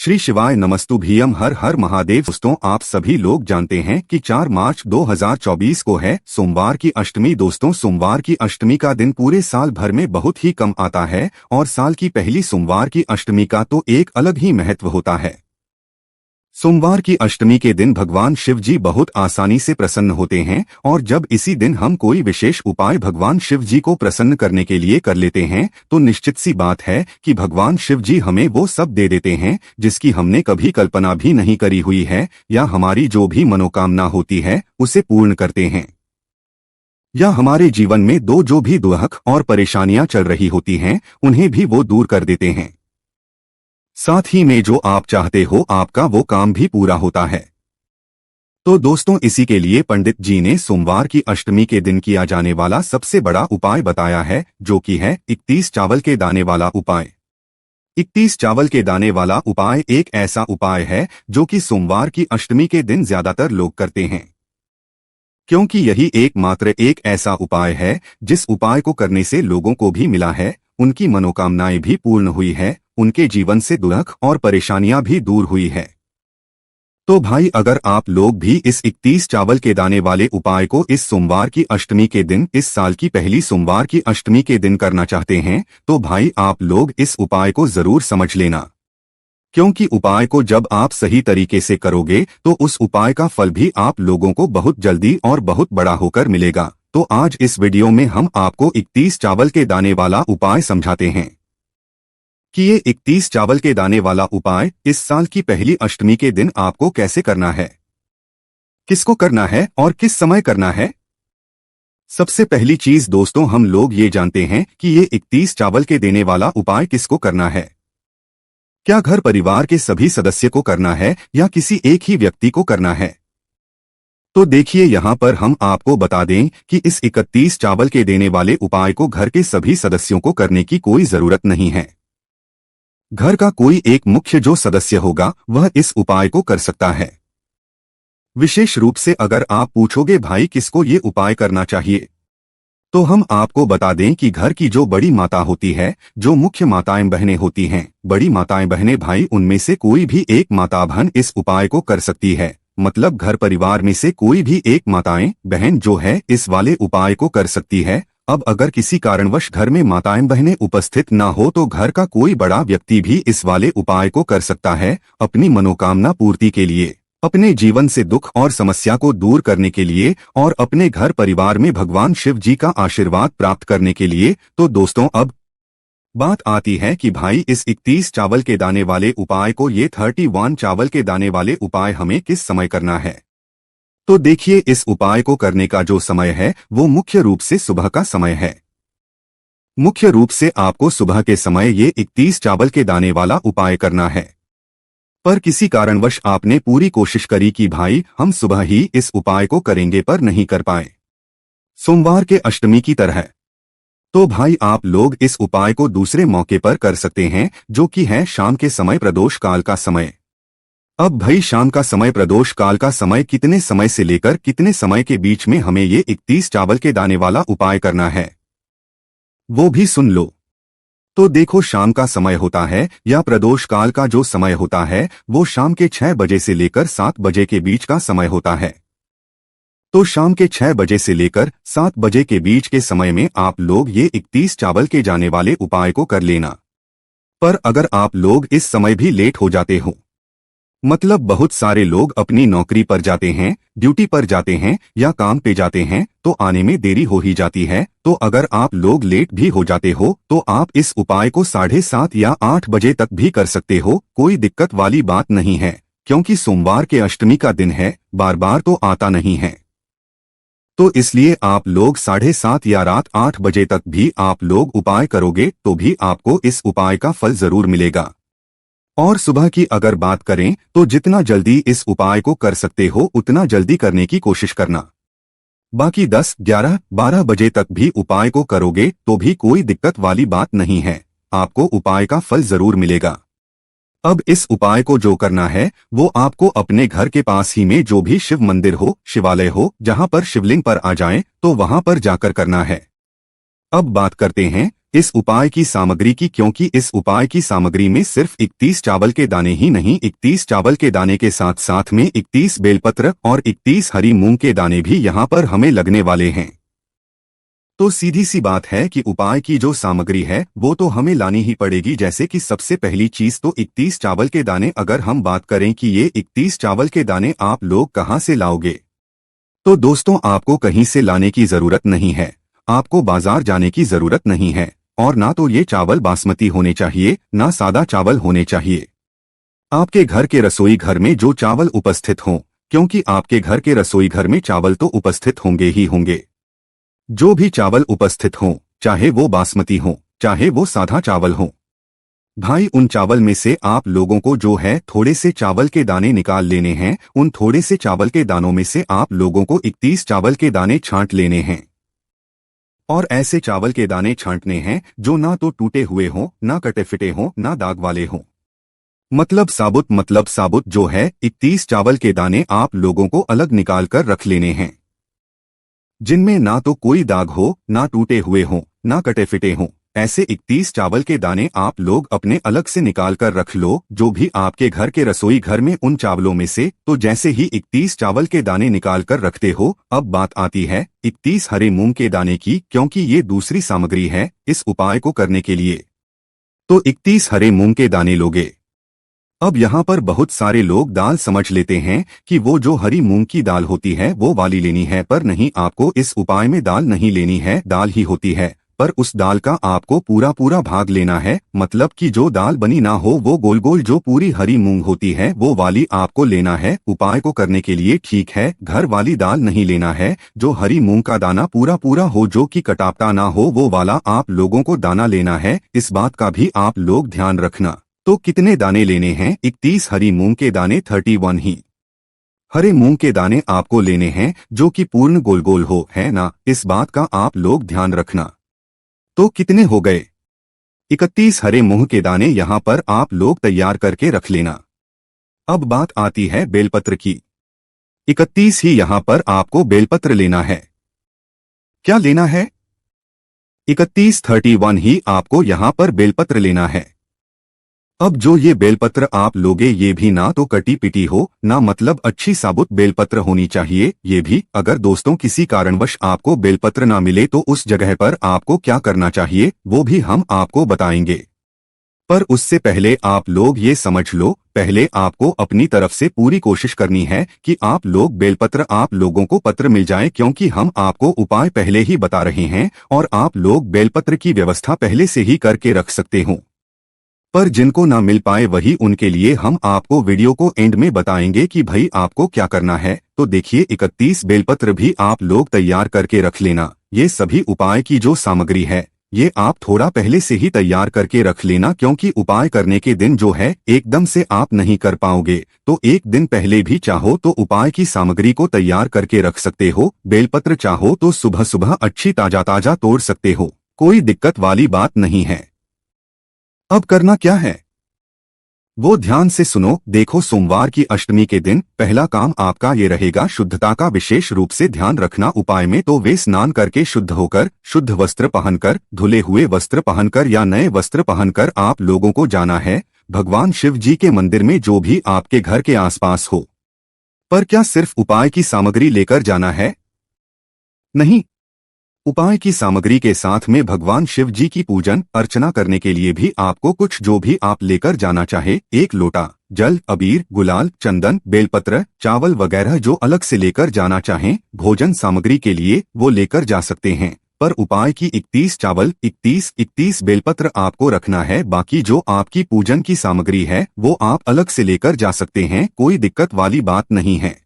श्री शिवाय नमस्तुभ्यम। हर हर महादेव। दोस्तों, आप सभी लोग जानते हैं कि 4 मार्च 2024 को है सोमवार की अष्टमी। दोस्तों, सोमवार की अष्टमी का दिन पूरे साल भर में बहुत ही कम आता है और साल की पहली सोमवार की अष्टमी का तो एक अलग ही महत्व होता है। सोमवार की अष्टमी के दिन भगवान शिव जी बहुत आसानी से प्रसन्न होते हैं और जब इसी दिन हम कोई विशेष उपाय भगवान शिव जी को प्रसन्न करने के लिए कर लेते हैं तो निश्चित सी बात है कि भगवान शिव जी हमें वो सब दे देते हैं जिसकी हमने कभी कल्पना भी नहीं करी हुई है, या हमारी जो भी मनोकामना होती है उसे पूर्ण करते हैं, या हमारे जीवन में जो भी दुख और परेशानियां चल रही होती हैं उन्हें भी वो दूर कर देते हैं। साथ ही में जो आप चाहते हो आपका वो काम भी पूरा होता है। तो दोस्तों, इसी के लिए पंडित जी ने सोमवार की अष्टमी के दिन किया जाने वाला सबसे बड़ा उपाय बताया है, जो कि है 31 चावल के दाने वाला उपाय। 31 चावल के दाने वाला उपाय एक ऐसा उपाय है जो कि सोमवार की अष्टमी के दिन ज्यादातर लोग करते हैं, क्योंकि यही एकमात्र एक ऐसा उपाय है जिस उपाय को करने से लोगों को भी मिला है, उनकी मनोकामनाएं भी पूर्ण हुई है, उनके जीवन से दुख और परेशानियां भी दूर हुई है। तो भाई, अगर आप लोग भी इस 31 चावल के दाने वाले उपाय को इस सोमवार की अष्टमी के दिन, इस साल की पहली सोमवार की अष्टमी के दिन करना चाहते हैं तो भाई आप लोग इस उपाय को जरूर समझ लेना, क्योंकि उपाय को जब आप सही तरीके से करोगे तो उस उपाय का फल भी आप लोगों को बहुत जल्दी और बहुत बड़ा होकर मिलेगा। तो आज इस वीडियो में हम आपको 31 चावल के दाने वाला उपाय समझाते हैं कि ये 31 चावल के दाने वाला उपाय इस साल की पहली अष्टमी के दिन आपको कैसे करना है, किसको करना है और किस समय करना है। सबसे पहली चीज दोस्तों, हम लोग ये जानते हैं कि ये 31 चावल के देने वाला उपाय किसको करना है। क्या घर परिवार के सभी सदस्य को करना है या किसी एक ही व्यक्ति को करना है? तो देखिए, यहाँ पर हम आपको बता दें कि इस 31 चावल के देने वाले उपाय को घर के सभी सदस्यों को करने की कोई जरूरत नहीं है। घर का कोई एक मुख्य जो सदस्य होगा वह इस उपाय को कर सकता है। विशेष रूप से अगर आप पूछोगे भाई किसको ये उपाय करना चाहिए, तो हम आपको बता दें कि घर की जो बड़ी माता होती है, जो मुख्य माताएं बहनें होती हैं, बड़ी माताएं बहनें भाई, उनमें से कोई भी एक माता बहन इस उपाय को कर सकती है। मतलब घर परिवार में से कोई भी एक माताएं बहन जो है इस वाले उपाय को कर सकती है। अब अगर किसी कारणवश घर में माताएं बहनें उपस्थित ना हो तो घर का कोई बड़ा व्यक्ति भी इस वाले उपाय को कर सकता है, अपनी मनोकामना पूर्ति के लिए, अपने जीवन से दुख और समस्या को दूर करने के लिए और अपने घर परिवार में भगवान शिव जी का आशीर्वाद प्राप्त करने के लिए। तो दोस्तों, अब बात आती है कि भाई इस 31 चावल के दाने वाले उपाय को, ये 31 चावल के दाने वाले उपाय हमें किस समय करना है। तो देखिए, इस उपाय को करने का जो समय है वो मुख्य रूप से सुबह का समय है। मुख्य रूप से आपको सुबह के समय ये 31 चावल के दाने वाला उपाय करना है। पर किसी कारणवश आपने पूरी कोशिश करी कि भाई हम सुबह ही इस उपाय को करेंगे पर नहीं कर पाए, सोमवार के अष्टमी की तरह, तो भाई आप लोग इस उपाय को दूसरे मौके पर कर सकते हैं, जो कि है शाम के समय, प्रदोष काल का समय। अब भाई शाम का समय, प्रदोष काल का समय, कितने समय से लेकर कितने समय के बीच में हमें ये 31 चावल के दाने वाला उपाय करना है वो भी सुन लो। तो देखो, शाम का समय होता है या प्रदोष काल का जो समय होता है वो शाम के 6 बजे से लेकर 7 बजे के बीच का समय होता है। तो शाम के 6 बजे से लेकर 7 बजे के बीच के समय में आप लोग ये 31 चावल के जाने वाले उपाय को कर लेना। पर अगर आप लोग इस समय भी लेट हो जाते हो, मतलब बहुत सारे लोग अपनी नौकरी पर जाते हैं, ड्यूटी पर जाते हैं या काम पे जाते हैं, तो आने में देरी हो ही जाती है, तो अगर आप लोग लेट भी हो जाते हो तो आप इस उपाय को 7:30 या 8 बजे तक भी कर सकते हो, कोई दिक्कत वाली बात नहीं है, क्योंकि सोमवार के अष्टमी का दिन है, बार बार तो आता नहीं है। तो इसलिए आप लोग 7:30 या रात 8 बजे तक भी आप लोग उपाय करोगे तो भी आपको इस उपाय का फल जरूर मिलेगा। और सुबह की अगर बात करें तो जितना जल्दी इस उपाय को कर सकते हो उतना जल्दी करने की कोशिश करना। बाकी 10, 11, 12 बजे तक भी उपाय को करोगे तो भी कोई दिक्कत वाली बात नहीं है, आपको उपाय का फल जरूर मिलेगा। अब इस उपाय को जो करना है वो आपको अपने घर के पास ही में जो भी शिव मंदिर हो, शिवालय हो, जहां पर शिवलिंग पर आ जाएं, तो वहां पर जाकर करना है। अब बात करते हैं इस उपाय की सामग्री की, क्योंकि इस उपाय की सामग्री में सिर्फ 31 चावल के दाने ही नहीं, 31 चावल के दाने के साथ साथ में 31 बेलपत्र और 31 हरी मूंग के दाने भी यहाँ पर हमें लगने वाले हैं। तो सीधी सी बात है कि उपाय की जो सामग्री है वो तो हमें लानी ही पड़ेगी। जैसे कि सबसे पहली चीज तो 31 चावल के दाने। अगर हम बात करें कि ये 31 चावल के दाने आप लोग कहाँ से लाओगे, तो दोस्तों आपको कहीं से लाने की जरूरत नहीं है, आपको बाजार जाने की जरूरत नहीं है। और ना तो ये चावल बासमती होने चाहिए, ना सादा चावल होने चाहिए। आपके घर के रसोई घर में जो चावल उपस्थित हों, क्योंकि आपके घर के रसोई घर में चावल तो उपस्थित होंगे ही होंगे। जो भी चावल उपस्थित हों, चाहे वो बासमती हो, चाहे वो सादा चावल हो, भाई उन चावल में से आप लोगों को जो है थोड़े से चावल के दाने निकाल लेने हैं। उन थोड़े से चावल के दानों में से आप लोगों को 31 चावल के दाने छांट लेने हैं। और ऐसे चावल के दाने छांटने हैं जो ना तो टूटे हुए हों, ना कटे फिटे हों, ना दाग वाले हों। मतलब साबुत जो है 31 चावल के दाने आप लोगों को अलग निकाल कर रख लेने हैं, जिनमें ना तो कोई दाग हो, ना टूटे हुए हों, ना कटे फिटे हों। ऐसे 31 चावल के दाने आप लोग अपने अलग से निकाल कर रख लो, जो भी आपके घर के रसोई घर में उन चावलों में से। तो जैसे ही 31 चावल के दाने निकाल कर रखते हो, अब बात आती है 31 हरे मूंग के दाने की, क्योंकि ये दूसरी सामग्री है इस उपाय को करने के लिए। तो 31 हरे मूंग के दाने लोगे। अब यहाँ पर बहुत सारे लोग दाल समझ लेते हैं कि वो जो हरी मूंग की दाल होती है वो वाली लेनी है, पर नहीं, आपको इस उपाय में दाल नहीं लेनी है, दाल ही होती है, पर उस दाल का आपको पूरा पूरा भाग लेना है। मतलब कि जो दाल बनी ना हो, वो गोल गोल जो पूरी हरी मूंग होती है वो वाली आपको लेना है उपाय को करने के लिए। ठीक है, घर वाली दाल नहीं लेना है, जो हरी मूंग का दाना पूरा पूरा हो, जो कि कटापता ना हो, वो वाला आप लोगों को दाना लेना है। इस बात का भी आप लोग ध्यान रखना। तो कितने दाने लेने हैं? 31 हरी मूंग के दाने, 31 ही हरे मूंग के दाने आपको लेने हैं, जो कि पूर्ण गोल गोल हो, है ना? इस बात का आप लोग ध्यान रखना। तो कितने हो गए? 31 हरे मूंग के दाने यहाँ पर आप लोग तैयार करके रख लेना। अब बात आती है बेलपत्र की। 31 ही यहाँ पर आपको बेलपत्र लेना है। क्या लेना है? 31 ही आपको यहाँ पर बेलपत्र लेना है। अब जो ये बेलपत्र आप लोगे, ये भी ना तो कटी पिटी हो, ना मतलब अच्छी साबुत बेलपत्र होनी चाहिए। ये भी अगर दोस्तों किसी कारणवश आपको बेलपत्र ना मिले, तो उस जगह पर आपको क्या करना चाहिए वो भी हम आपको बताएंगे। पर उससे पहले आप लोग ये समझ लो, पहले आपको अपनी तरफ से पूरी कोशिश करनी है कि आप लोग बेलपत्र आप लोगों को पत्र मिल जाए, क्योंकि हम आपको उपाय पहले ही बता रहे हैं और आप लोग बेलपत्र की व्यवस्था पहले से ही करके रख सकते हो। पर जिनको ना मिल पाए वही उनके लिए हम आपको वीडियो को एंड में बताएंगे कि भाई आपको क्या करना है। तो देखिए, 31 बेलपत्र भी आप लोग तैयार करके रख लेना। ये सभी उपाय की जो सामग्री है, ये आप थोड़ा पहले से ही तैयार करके रख लेना, क्योंकि उपाय करने के दिन जो है एकदम से आप नहीं कर पाओगे। तो एक दिन पहले भी चाहो तो उपाय की सामग्री को तैयार करके रख सकते हो। बेलपत्र चाहो तो सुबह सुबह अच्छी ताजा ताजा तोड़ सकते हो, कोई दिक्कत वाली बात नहीं है। अब करना क्या है वो ध्यान से सुनो। देखो, सोमवार की अष्टमी के दिन पहला काम आपका ये रहेगा, शुद्धता का विशेष रूप से ध्यान रखना उपाय में। तो वे स्नान करके शुद्ध होकर, शुद्ध वस्त्र पहनकर, धुले हुए वस्त्र पहनकर या नए वस्त्र पहनकर आप लोगों को जाना है भगवान शिव जी के मंदिर में, जो भी आपके घर के आसपास हो। पर क्या सिर्फ उपाय की सामग्री लेकर जाना है? नहीं, उपाय की सामग्री के साथ में भगवान शिव जी की पूजन अर्चना करने के लिए भी आपको कुछ जो भी आप लेकर जाना चाहे, एक लोटा जल, अबीर, गुलाल, चंदन, बेलपत्र, चावल वगैरह जो अलग से लेकर जाना चाहें भोजन सामग्री के लिए, वो लेकर जा सकते हैं। पर उपाय की 31 चावल, 31 बेलपत्र आपको रखना है। बाकी जो आपकी पूजन की सामग्री है वो आप अलग से लेकर जा सकते हैं, कोई दिक्कत वाली बात नहीं है।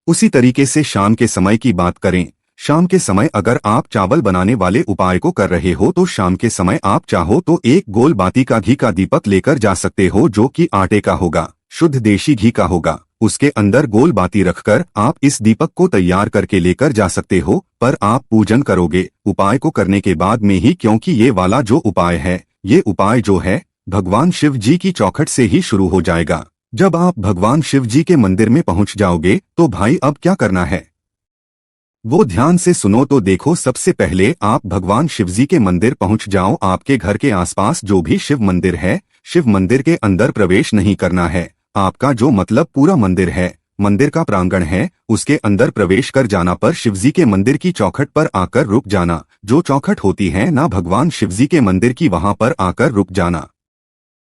उसी तरीके से शाम के समय की बात करें, शाम के समय अगर आप चावल बनाने वाले उपाय को कर रहे हो, तो शाम के समय आप चाहो तो एक गोल बाती का घी का दीपक लेकर जा सकते हो, जो कि आटे का होगा, शुद्ध देशी घी का होगा। उसके अंदर गोल बाती रखकर आप इस दीपक को तैयार करके लेकर जा सकते हो। पर आप पूजन करोगे उपाय को करने के बाद में ही, क्योंकि ये वाला जो उपाय है, ये उपाय जो है भगवान शिव जी की चौखट से ही शुरू हो जाएगा। जब आप भगवान शिव जी के मंदिर में पहुंच जाओगे तो भाई अब क्या करना है, वो ध्यान से सुनो तो देखो, सबसे पहले आप भगवान शिवजी के मंदिर पहुंच जाओ। आपके घर के आसपास जो भी शिव मंदिर है, शिव मंदिर के अंदर प्रवेश नहीं करना है। आपका जो मतलब पूरा मंदिर है, मंदिर का प्रांगण है, उसके अंदर प्रवेश कर जाना पर शिवजी के मंदिर की चौखट पर आकर रुक जाना। जो चौखट होती है ना भगवान शिवजी के मंदिर की, वहां पर आकर रुक जाना।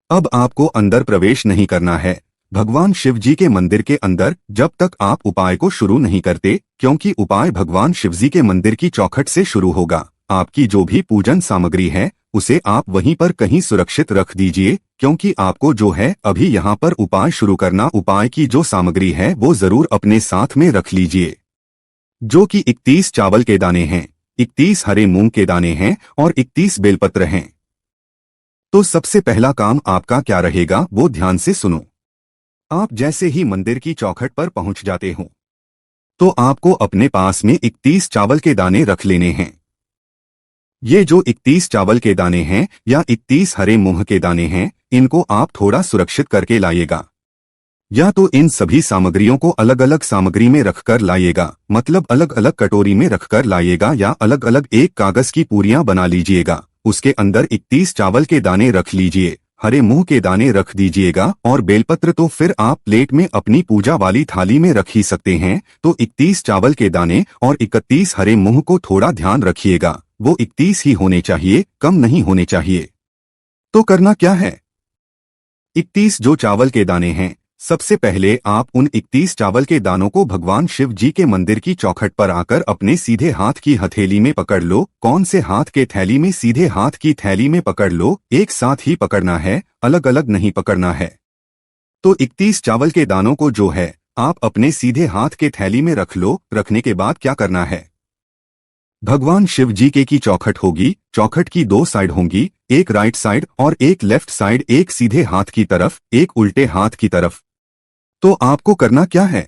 अब आपको अंदर प्रवेश नहीं करना है भगवान शिव जी के मंदिर के अंदर, जब तक आप उपाय को शुरू नहीं करते, क्योंकि उपाय भगवान शिवजी के मंदिर की चौखट से शुरू होगा। आपकी जो भी पूजन सामग्री है उसे आप वहीं पर कहीं सुरक्षित रख दीजिए, क्योंकि आपको जो है अभी यहाँ पर उपाय शुरू करना। उपाय की जो सामग्री है वो जरूर अपने साथ में रख लीजिए, जो कि 31 चावल के दाने हैं, 31 हरे मूंग के दाने हैं और 31 बेलपत्र हैं। तो सबसे पहला काम आपका क्या रहेगा वो ध्यान से सुनो। आप जैसे ही मंदिर की चौखट पर पहुंच जाते हो तो आपको अपने पास में 31 चावल के दाने रख लेने हैं। ये जो 31 चावल के दाने हैं या 31 हरे मूंग के दाने हैं, इनको आप थोड़ा सुरक्षित करके लाइएगा। या तो इन सभी सामग्रियों को अलग अलग सामग्री में रखकर लाइएगा, मतलब अलग अलग कटोरी में रखकर लाइएगा, या अलग अलग एक कागज की पूरियां बना लीजिएगा। उसके अंदर 31 चावल के दाने रख लीजिए, हरे मूंग के दाने रख दीजिएगा, और बेलपत्र तो फिर आप प्लेट में अपनी पूजा वाली थाली में रख ही सकते हैं। तो 31 चावल के दाने और 31 हरे मूंग को थोड़ा ध्यान रखिएगा, वो 31 ही होने चाहिए, कम नहीं होने चाहिए। तो करना क्या है, 31 जो चावल के दाने हैं, सबसे पहले आप उन 31 चावल के दानों को भगवान शिव जी के मंदिर की चौखट पर आकर अपने सीधे हाथ की हथेली में पकड़ लो। कौन से हाथ के थैली में, सीधे हाथ की थैली में पकड़ लो, एक साथ ही पकड़ना है, अलग अलग नहीं पकड़ना है। तो 31 चावल के दानों को जो है आप अपने सीधे हाथ के थैली में रख लो। रखने के बाद क्या करना है, भगवान शिव जी के की चौखट होगी, चौखट की 2 साइड होंगी, एक राइट साइड और एक लेफ्ट साइड, एक सीधे हाथ की तरफ, एक उल्टे हाथ की तरफ। तो आपको करना क्या है,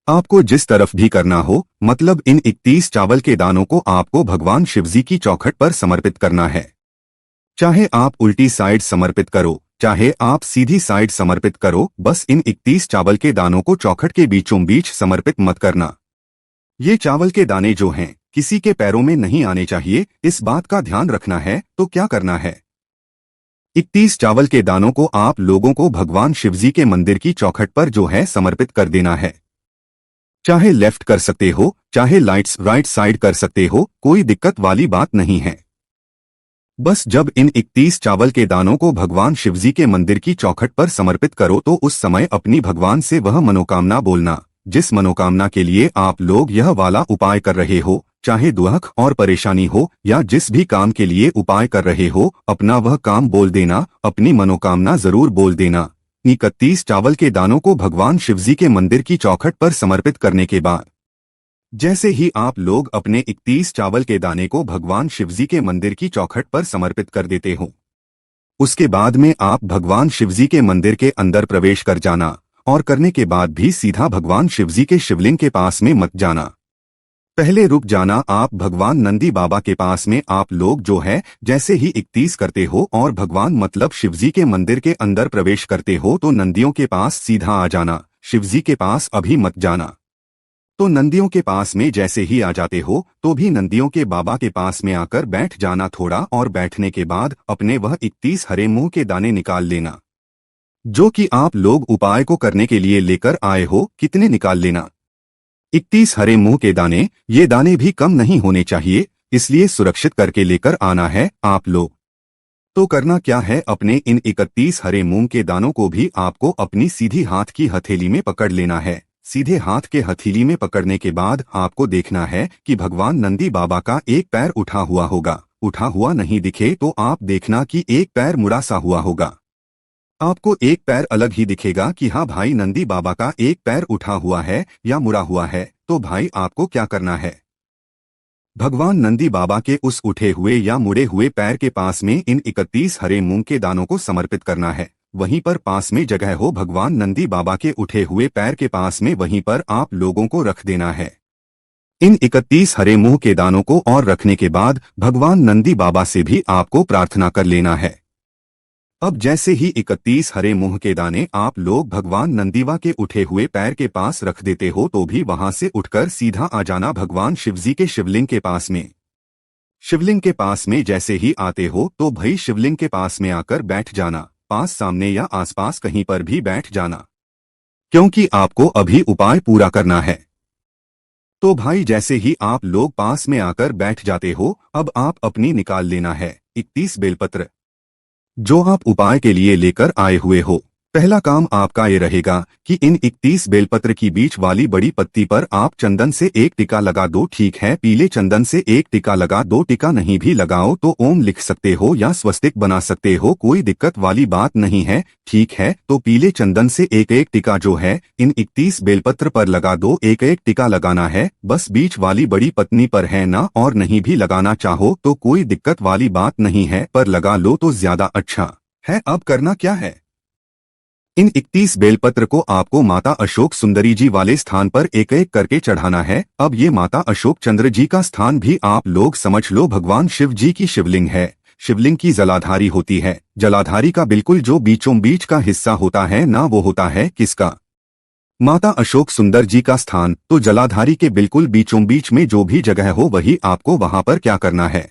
आपको जिस तरफ भी करना हो, मतलब इन 31 चावल के दानों को आपको भगवान शिवजी की चौखट पर समर्पित करना है। चाहे आप उल्टी साइड समर्पित करो, चाहे आप सीधी साइड समर्पित करो, बस इन 31 चावल के दानों को चौखट के बीचों बीच समर्पित मत करना। ये चावल के दाने जो हैं किसी के पैरों में नहीं आने चाहिए, इस बात का ध्यान रखना है। तो क्या करना है, 31 चावल के दानों को आप लोगों को भगवान शिवजी के मंदिर की चौखट पर जो है समर्पित कर देना है। चाहे लेफ्ट कर सकते हो, चाहे राइट साइड कर सकते हो, कोई दिक्कत वाली बात नहीं है। बस जब इन 31 चावल के दानों को भगवान शिवजी के मंदिर की चौखट पर समर्पित करो तो उस समय अपनी भगवान से वह मनोकामना बोलना, जिस मनोकामना के लिए आप लोग यह वाला उपाय कर रहे हो, चाहे दुख और परेशानी हो या जिस भी काम के लिए उपाय कर रहे हो, अपना वह काम बोल देना, अपनी मनोकामना जरूर बोल देना। 31 चावल के दानों को भगवान शिवजी के मंदिर की चौखट पर समर्पित करने के बाद जैसे ही आप लोग अपने 31 चावल के दाने को भगवान शिवजी के मंदिर की चौखट पर समर्पित कर देते हो, उसके बाद में आप भगवान शिवजी के मंदिर के अंदर प्रवेश कर जाना, और करने के बाद भी सीधा भगवान शिवजी के शिवलिंग के पास में मत जाना। पहले रुक जाना, आप भगवान नंदी बाबा के पास में आप लोग जो है जैसे ही 31 करते हो और भगवान मतलब शिवजी के मंदिर के अंदर प्रवेश करते हो तो नंदियों के पास सीधा आ जाना, शिवजी के पास अभी मत जाना। तो नंदियों के पास में जैसे ही आ जाते हो तो भी नंदियों के बाबा के पास में आकर बैठ जाना थोड़ा, और बैठने के बाद अपने वह 31 हरे मूंग के दाने निकाल लेना, जो कि आप लोग उपाय को करने के लिए लेकर आए हो। कितने निकाल लेना, 31 हरे मूंग के दाने। ये दाने भी कम नहीं होने चाहिए, इसलिए सुरक्षित करके लेकर आना है आप लोग। तो करना क्या है, अपने इन 31 हरे मूंग के दानों को भी आपको अपनी सीधी हाथ की हथेली में पकड़ लेना है। सीधे हाथ के हथेली में पकड़ने के बाद आपको देखना है कि भगवान नंदी बाबा का एक पैर उठा हुआ होगा। उठा हुआ नहीं दिखे तो आप देखना कि एक पैर मुड़ा सा हुआ होगा। आपको एक पैर अलग ही दिखेगा कि हाँ भाई नंदी बाबा का एक पैर उठा हुआ है या मुड़ा हुआ है। तो भाई आपको क्या करना है, भगवान नंदी बाबा के उस उठे हुए या मुड़े हुए पैर के पास में इन 31 हरे मूंग के दानों को समर्पित करना है। वहीं पर पास में जगह हो भगवान नंदी बाबा के उठे हुए पैर के पास में, वहीं पर आप लोगों को रख देना है इन 31 हरे मूंग के दानों को। और रखने के बाद भगवान नंदी बाबा से भी आपको प्रार्थना कर लेना है। अब जैसे ही 31 हरे मुंह के दाने आप लोग भगवान नंदीवा के उठे हुए पैर के पास रख देते हो तो भी वहां से उठकर सीधा आ जाना भगवान शिवजी के शिवलिंग के पास में। शिवलिंग के पास में जैसे ही आते हो तो भाई शिवलिंग के पास में आकर बैठ जाना, पास सामने या आसपास कहीं पर भी बैठ जाना, क्योंकि आपको अभी उपाय पूरा करना है। तो भाई जैसे ही आप लोग पास में आकर बैठ जाते हो, अब आप अपनी निकाल लेना है 31 बेलपत्र जो आप उपाय के लिए लेकर आए हुए हो। पहला काम आपका ये रहेगा कि इन 31 बेलपत्र की बीच वाली बड़ी पत्ती पर आप चंदन से एक टिका लगा दो। ठीक है, पीले चंदन से एक टिका लगा दो, टिका नहीं भी लगाओ तो ओम लिख सकते हो या स्वस्तिक बना सकते हो, कोई दिक्कत वाली बात नहीं है। ठीक है, तो पीले चंदन से एक एक टिका जो है इन 31 बेलपत्र पर लगा दो। एक एक टिका लगाना है, बस बीच वाली बड़ी पत्नी पर है ना, और नहीं भी लगाना चाहो तो कोई दिक्कत वाली बात नहीं है, पर लगा लो तो ज्यादा अच्छा है। अब करना क्या है, इन 31 बेलपत्र को आपको माता अशोक सुंदरी जी वाले स्थान पर एक एक करके चढ़ाना है। अब ये माता अशोक चंद्र जी का स्थान भी आप लोग समझ लो भगवान शिव जी की शिवलिंग है। शिवलिंग की जलाधारी होती है, जलाधारी का बिल्कुल जो बीचों बीच का हिस्सा होता है ना, वो होता है किसका, माता अशोक सुंदर जी का स्थान। तो जलाधारी के बिल्कुल बीचों बीच में जो भी जगह हो वही आपको वहां पर क्या करना है,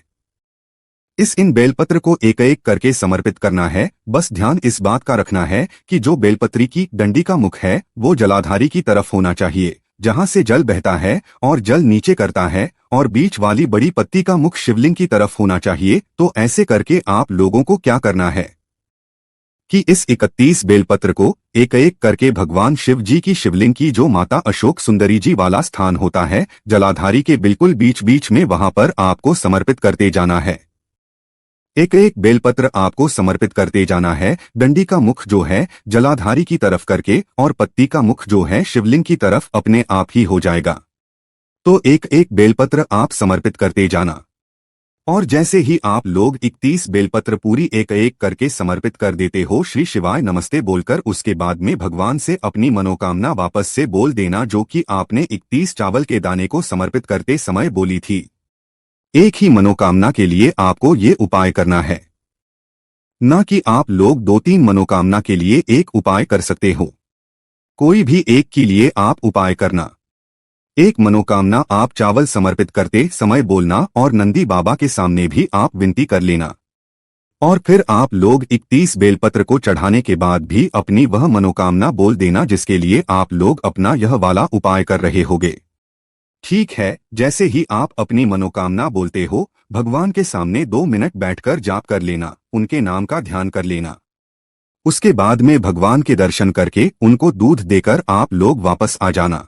इन बेलपत्र को एक एक करके समर्पित करना है। बस ध्यान इस बात का रखना है कि जो बेलपत्री की डंडी का मुख है वो जलाधारी की तरफ होना चाहिए, जहां से जल बहता है और जल नीचे करता है, और बीच वाली बड़ी पत्ती का मुख शिवलिंग की तरफ होना चाहिए। तो ऐसे करके आप लोगों को क्या करना है कि इस 31 बेलपत्र को एक एक करके भगवान शिव जी की शिवलिंग की जो माता अशोक सुंदरी जी वाला स्थान होता है जलाधारी के बिल्कुल बीच बीच में, वहां पर आपको समर्पित करते जाना है। एक एक बेलपत्र आपको समर्पित करते जाना है। डंडी का मुख जो है जलाधारी की तरफ करके और पत्ती का मुख जो है शिवलिंग की तरफ अपने आप ही हो जाएगा। तो एक एक बेलपत्र आप समर्पित करते जाना, और जैसे ही आप लोग 31 बेलपत्र पूरी एक एक करके समर्पित कर देते हो, श्री शिवाय नमस्ते बोलकर उसके बाद में भगवान से अपनी मनोकामना वापस से बोल देना जो कि आपने 31 चावल के दाने को समर्पित करते समय बोली थी। एक ही मनोकामना के लिए आपको ये उपाय करना है, न कि आप लोग 2-3 मनोकामना के लिए एक उपाय कर सकते हो। कोई भी एक के लिए आप उपाय करना। एक मनोकामना आप चावल समर्पित करते समय बोलना और नंदी बाबा के सामने भी आप विनती कर लेना, और फिर आप लोग 31 बेलपत्र को चढ़ाने के बाद भी अपनी वह मनोकामना बोल देना जिसके लिए आप लोग अपना यह वाला उपाय कर रहे होगे। ठीक है, जैसे ही आप अपनी मनोकामना बोलते हो भगवान के सामने 2 मिनट बैठकर जाप कर लेना, उनके नाम का ध्यान कर लेना। उसके बाद में भगवान के दर्शन करके उनको दूध देकर आप लोग वापस आ जाना।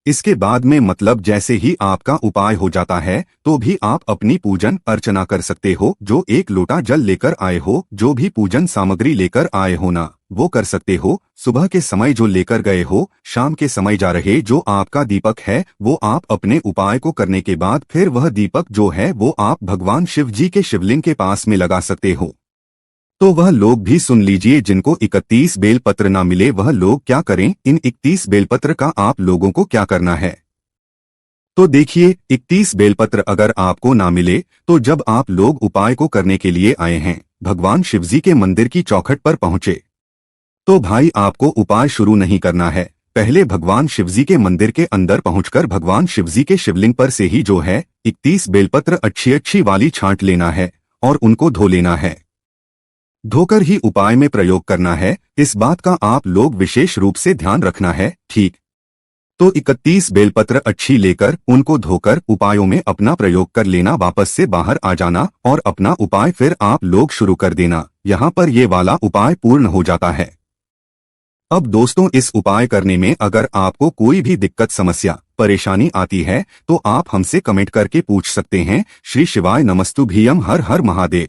इसके बाद में मतलब जैसे ही आपका उपाय हो जाता है तो भी आप अपनी पूजन अर्चना कर सकते हो। जो 1 लोटा जल लेकर आए हो, जो भी पूजन सामग्री लेकर आए हो ना, वो कर सकते हो। सुबह के समय जो लेकर गए हो, शाम के समय जा रहे जो आपका दीपक है वो आप अपने उपाय को करने के बाद फिर वह दीपक जो है वो आप भगवान शिव जी के शिवलिंग के पास में लगा सकते हो। तो वह लोग भी सुन लीजिए जिनको 31 बेलपत्र ना मिले वह लोग क्या करें। इन 31 बेलपत्र का आप लोगों को क्या करना है, तो देखिए 31 बेलपत्र अगर आपको ना मिले तो जब आप लोग उपाय को करने के लिए आए हैं, भगवान शिवजी के मंदिर की चौखट पर पहुंचे, तो भाई आपको उपाय शुरू नहीं करना है। पहले भगवान शिवजी के मंदिर के अंदर पहुंचकर भगवान शिवजी के शिवलिंग पर से ही जो है 31 बेलपत्र अच्छी अच्छी वाली छांट लेना है और उनको धो लेना है। धोकर ही उपाय में प्रयोग करना है, इस बात का आप लोग विशेष रूप से ध्यान रखना है। ठीक, तो 31 बेलपत्र अच्छी लेकर उनको धोकर उपायों में अपना प्रयोग कर लेना, वापस से बाहर आ जाना और अपना उपाय फिर आप लोग शुरू कर देना। यहाँ पर ये वाला उपाय पूर्ण हो जाता है। अब दोस्तों इस उपाय करने में अगर आपको कोई भी दिक्कत समस्या परेशानी आती है तो आप हमसे कमेंट करके पूछ सकते हैं। श्री शिवाय नमस्तुभ्यम, हर हर महादेव।